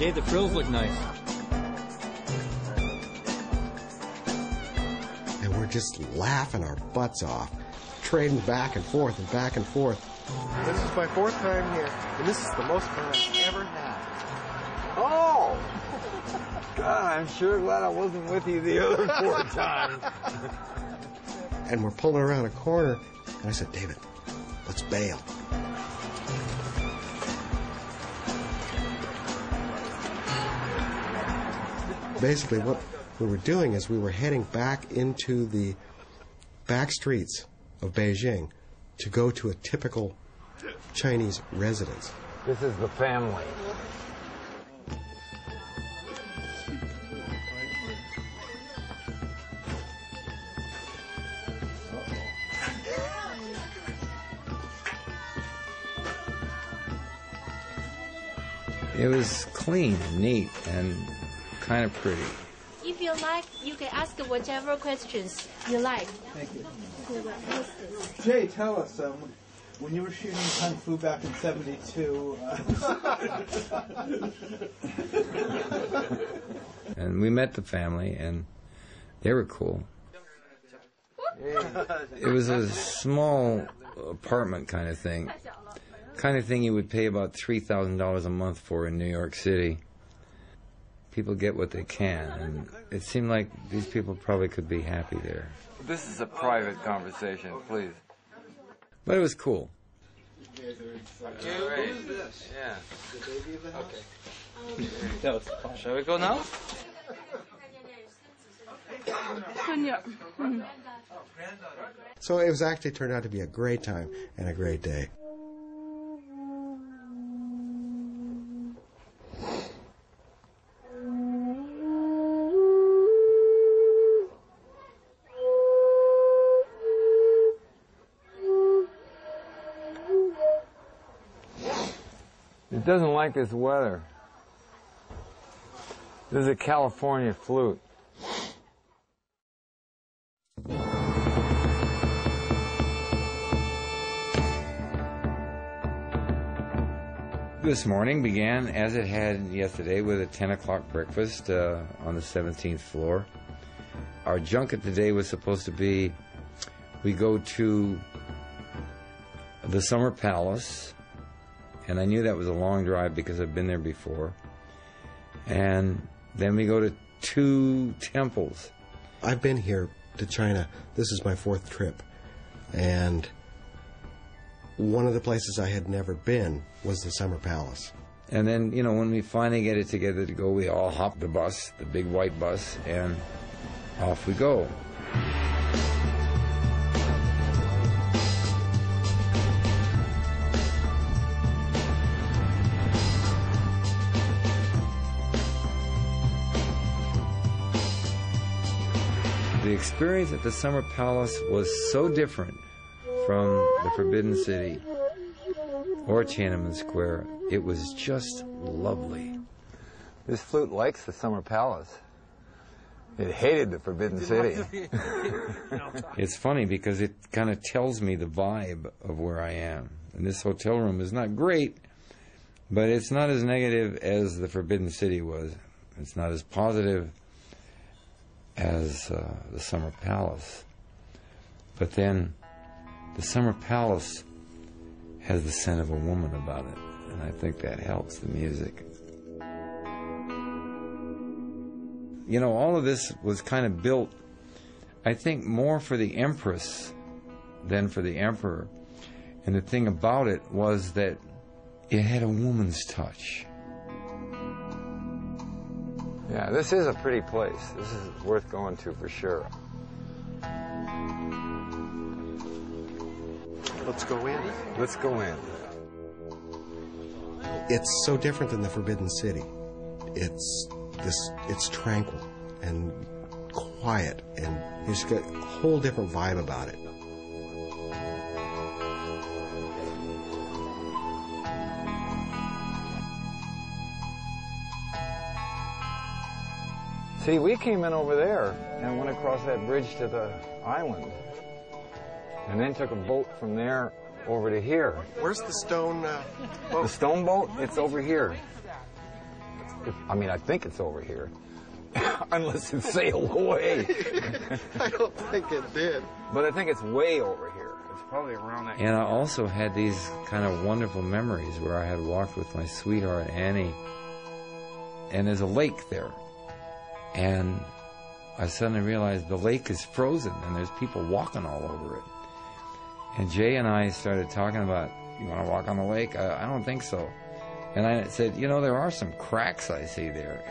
Jay, the frills look nice. And we're just laughing our butts off, trading back and forth and back and forth. This is my 4th time here, and this is the most fun I've ever had. Oh! God, I'm sure glad I wasn't with you the other 4 times. And we're pulling around a corner, and I said, David, let's bail. Basically, what we were doing is we were heading back into the back streets of Beijing to go to a typical Chinese residence. This is the family. It was clean and neat and kind of pretty. If you like, you can ask whatever questions you like. Thank you. Jay, tell us, when you were shooting Kung Fu back in '72... And we met the family, and they were cool. It was a small apartment kind of thing you would pay about $3,000 a month for in New York City. People get what they can, and it seemed like these people probably could be happy there. This is a private conversation, please. But it was cool. Okay, who is this? Yeah. The baby of the house? Okay. Shall we go now? So it was actually turned out to be a great time and a great day. It doesn't like this weather. This is a California flute. This morning began as it had yesterday with a 10 o'clock breakfast on the 17th floor. Our junket today was supposed to be, we go to the Summer Palace, and I knew that was a long drive because I've been there before. And then we go to 2 temples. I've been here to China. This is my 4th trip. And one of the places I had never been was the Summer Palace. And then, you know, when we finally get it together to go, we all hop the bus, the big white bus, and off we go. The experience at the Summer Palace was so different from the Forbidden City or Tiananmen Square. It was just lovely. This flute likes the Summer Palace. It hated the Forbidden City. It's funny because it kind of tells me the vibe of where I am. And this hotel room is not great, but it's not as negative as the Forbidden City was. It's not as positive as the Summer Palace. But then the Summer Palace has the scent of a woman about it, and I think that helps the music. You know, all of this was kind of built, I think, more for the Empress than for the Emperor. And the thing about it was that it had a woman's touch. Yeah, this is a pretty place. This is worth going to for sure. Let's go in. Let's go in. It's so different than the Forbidden City. It's tranquil and quiet, and it's got a whole different vibe about it. See, we came in over there and went across that bridge to the island, and then took a boat from there over to here. Where's the stone boat? The stone boat? It's over here. I mean, I think it's over here. Unless it sailed away. I don't think it did. But I think it's way over here. It's probably around that. And I also had these kind of wonderful memories where I had walked with my sweetheart, Annie. And there's a lake there. And I suddenly realized the lake is frozen and there's people walking all over it. And Jay and I started talking about, you want to walk on the lake? I don't think so. And I said, you know, there are some cracks I see there.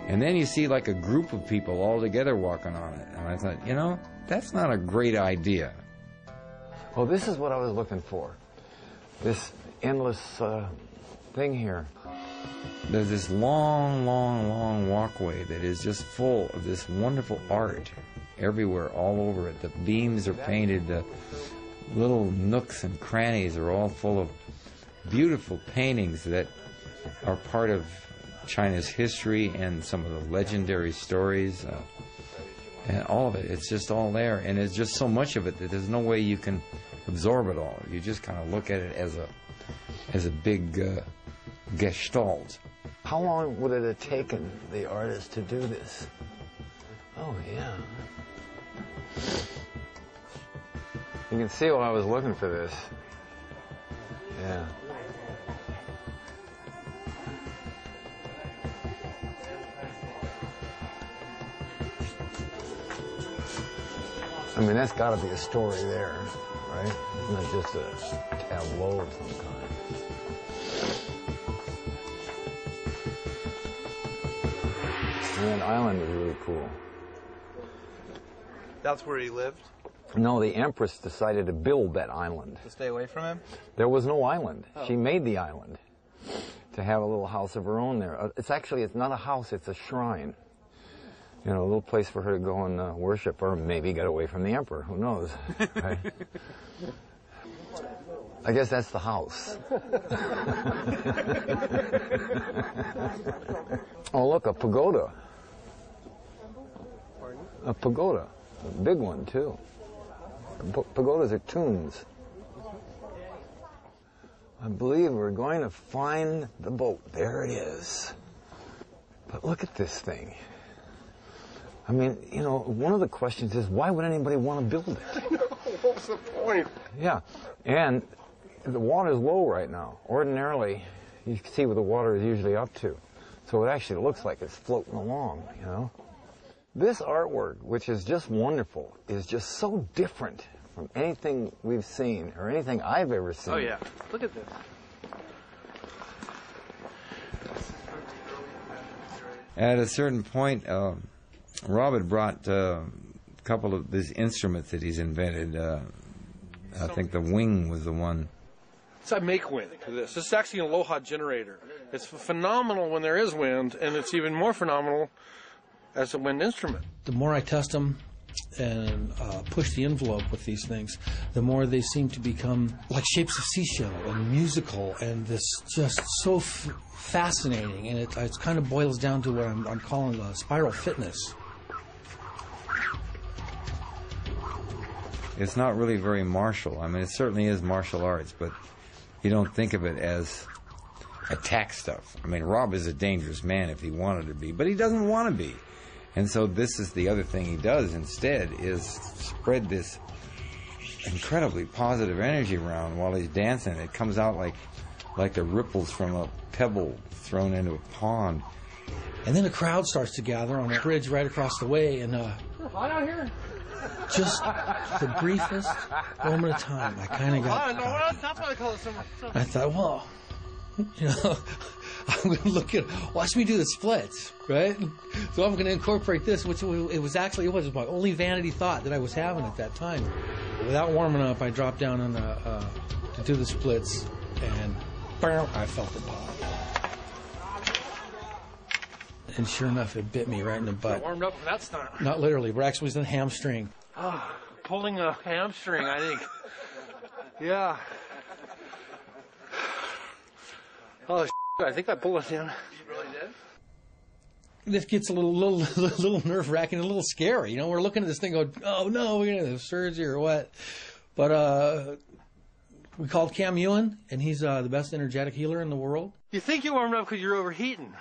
And then you see like a group of people all together walking on it. And I thought, you know, that's not a great idea. Well, this is what I was looking for. This endless thing here. There's this long, long, long walkway that is just full of this wonderful art everywhere, all over it. The beams are painted. The little nooks and crannies are all full of beautiful paintings that are part of China's history and some of the legendary stories, and all of it. It's just all there, and there's just so much of it that there's no way you can absorb it all. You just kind of look at it as a big gestalt. How long would it have taken the artist to do this? Oh, yeah. You can see why I was looking for this. Yeah. I mean, that's got to be a story there, right? Not just a tableau of some kind. And that island is really cool. That's where he lived? No, the Empress decided to build that island. To stay away from him? There was no island. Oh. She made the island to have a little house of her own there. It's not a house, it's a shrine. You know, a little place for her to go and worship, or maybe get away from the emperor. Who knows? Right? I guess that's the house. Oh, look, a pagoda. A pagoda. A big one, too. Pagodas are tombs. I believe we're going to find the boat. There it is. But look at this thing. I mean, you know, one of the questions is, why would anybody want to build it? What's the point? Yeah, and the water's low right now. Ordinarily, you can see what the water is usually up to. So it actually looks like it's floating along, you know. This artwork, which is just wonderful, is just so different from anything we've seen or anything I've ever seen. Oh, yeah. Look at this. At a certain point, Rob had brought a couple of these instruments that he's invented. I think the wing was the one. It's a make wind to this. This is actually an aloha generator. It's phenomenal when there is wind, and it's even more phenomenal as a wind instrument. The more I test them and push the envelope with these things, the more they seem to become like shapes of seashell and musical, and this just so fascinating. And it kind of boils down to what I'm calling spiral fitness. It's not really very martial. I mean, it certainly is martial arts, but you don't think of it as attack stuff. I mean, Rob is a dangerous man if he wanted to be, but he doesn't want to be. And so this is the other thing he does instead, is spread this incredibly positive energy around while he's dancing. It comes out like the ripples from a pebble thrown into a pond. And then a crowd starts to gather on a bridge right across the way, and Hot out here? just the briefest moment of time, I kind of got. That's what I call it summer. I thought, well, you know, I'm going to watch me do the splits, right? So I'm going to incorporate this, which it was my only vanity thought that I was having at that time. Without warming up, I dropped down on to do the splits, and I felt it pop. And sure enough, it bit me right in the butt. Warmed up for that stunt. Not literally, but actually it was a hamstring. Oh, pulling a hamstring, I think. Yeah. Oh, I think I pulled it down. You really did? This gets a little nerve-wracking, a little scary. You know, we're looking at this thing going, oh no, we're going to have surgery or what. But we called Cam Ewan, and he's the best energetic healer in the world. You think you warmed up because you're overheating.